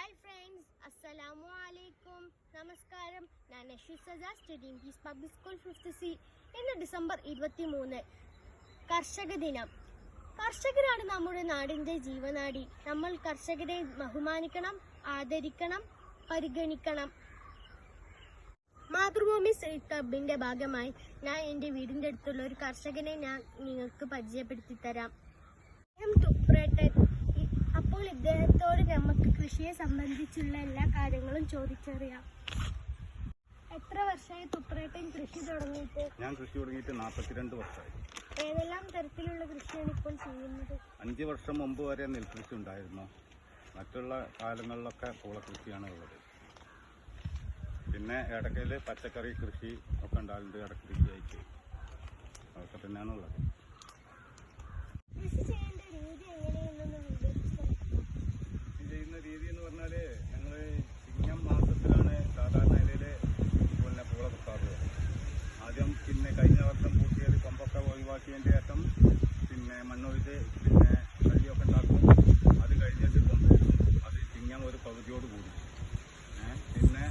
Hi friends, അസ്സലാമു അലൈക്കും. നമസ്കാരം. ഞാൻ Nasheed Saja, studying peace public school 5th C. ഇന്ന് ഡിസംബർ 23, കർഷക ദിനം. കർഷകരാണ് നമ്മുടെ നാടിൻ്റെ ജീവനാടി. നമ്മൾ കർഷകരെ ബഹുമാനിക്കണം, ആദരിക്കണം, പരിഗണിക്കണം. മാതൃഭൂമി സ്ട്രീറ്റ് ക്ലബിൻ്റെ ഭാഗമായി ഞാൻ എൻ്റെ വീടിൻ്റെ അടുത്തുള്ള ഒരു കർഷകനെ ഞാൻ നിങ്ങൾക്ക് പരിചയപ്പെടുത്തി തരാം. തുപ്രേട്ടൻ. അപ്പോൾ ഇദ്ദേഹത്തോട് നമുക്ക് കൃഷിയെ സംബന്ധിച്ചുള്ള എല്ലാ കാര്യങ്ങളും ചോദിച്ചറിയാം. എത്ര വർഷമായി തുപ്രേട്ടൻ കൃഷി തുടങ്ങിയിട്ട്? ഞാൻ കൃഷി തുടങ്ങിയിട്ട് 42 വർഷമായി. ഏതെല്ലാം തരത്തിലുള്ള കൃഷിയാണ് ഇപ്പോൾ ചെയ്യുന്നത്? 5 വർഷം മുമ്പ് വരെ നെൽകൃഷി ഉണ്ടായിരുന്നു. മറ്റുള്ള കാലങ്ങളിലൊക്കെ പൂളകൃഷിയാണ് ഉള്ളത്. പിന്നെ ഇടയ്ക്കൽ പച്ചക്കറി കൃഷി ഒക്കെ ഉണ്ടാകുന്നുണ്ട്. ഇടയ്ക്കൃഷിയായിട്ട് അതൊക്കെ തന്നെയാണ് ഉള്ളത്. കൃഷി ചെയ്യേണ്ട രീതി എങ്ങനെയെന്നൊന്ന് വിവരിച്ചു. കൃഷി ചെയ്യുന്ന രീതി എന്ന് പറഞ്ഞാൽ ഞങ്ങൾ ചിങ്ങം മാസത്തിലാണ് സാധാരണ നിലയിൽ പിന്നെ പൂള കുത്താറുള്ളത്. ആദ്യം പിന്നെ കഴിഞ്ഞ വർഷം പൂട്ടിയത് കൊമ്പൊക്കെ ഒഴിവാക്കിയതിൻ്റെ ശേഷം പിന്നെ മണ്ണൊഴിച്ച് പിന്നെ കല്ലിയൊക്കെ ഉണ്ടാക്കും. അത് കഴിഞ്ഞിട്ട് അത് ചിങ്ങം ഒരു പകുതിയോട് കൂടി പിന്നെ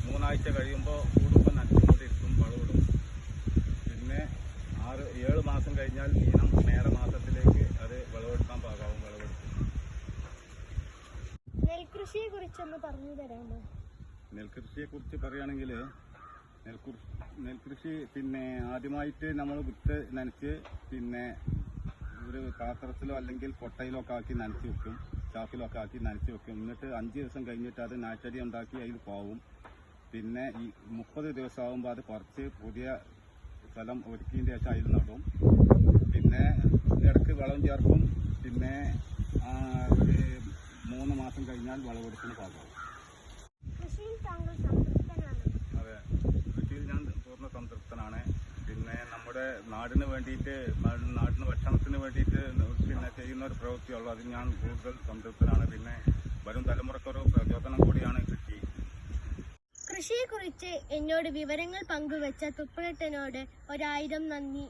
3 ആഴ്ച കഴിയുമ്പോൾ കൂടുമ്പോൾ നനച്ചുകൊണ്ടിരിക്കും, വളമിടും. പിന്നെ 6-7 മാസം കഴിഞ്ഞാൽ മീനം മേടമാസത്തിലേക്ക് അത് വിളവെടുക്കാൻ പാകാവും. വിളവെടുക്കും. നെൽകൃഷിയെ കുറിച്ചൊന്ന് പറഞ്ഞു തരാമോ? നെൽകൃഷിയെ കുറിച്ച് പറയുകയാണെങ്കിൽ നെൽകൃഷി പിന്നെ ആദ്യമായിട്ട് നമ്മൾ വിത്ത് നനച്ച് പിന്നെ ഒരു പാത്രത്തിലോ അല്ലെങ്കിൽ കൊട്ടയിലോ ഒക്കെ ആക്കി നനച്ച് വെക്കും, ചാക്കിലൊക്കെ ആക്കി നനച്ച് വെക്കും. എന്നിട്ട് 5 ദിവസം കഴിഞ്ഞിട്ട് അത് നാച്ചടി ഉണ്ടാക്കി അതിൽ പോവും. പിന്നെ ഈ 30 ദിവസം ആകുമ്പോൾ അത് പറിച്ച് പുതിയ സ്ഥലം ഒരുക്കിയതിൻ്റെ ശേഷം അതിൽ നടും. പിന്നെ ഇടയ്ക്ക് വളം ചേർക്കും. പിന്നെ ഒരു 3 മാസം കഴിഞ്ഞാൽ വിളവെടുക്കുന്ന പാകാവും. കൃഷിയിൽ താങ്കൾ സംതൃപ്തനാണ്? അതെ, കൃഷിയിൽ ഞാൻ പൂർണ്ണ സംതൃപ്തനാണ്. പിന്നെ നമ്മുടെ നാടിന് വേണ്ടിയിട്ട്, നാടിന് ഭക്ഷണത്തിന് വേണ്ടിയിട്ട് പിന്നെ ചെയ്യുന്ന ഒരു പ്രവൃത്തിയുള്ളൂ. അതിൽ ഞാൻ കൂടുതൽ സംതൃപ്തനാണ്. പിന്നെ വരും തലമുറക്കൊരു പ്രചോദനം കൂടിയാണ് കൃഷി. കൃഷിയെക്കുറിച്ച് എന്നോട് വിവരങ്ങൾ പങ്കുവച്ച തുപ്രേട്ടനോട് 1000 നന്ദി.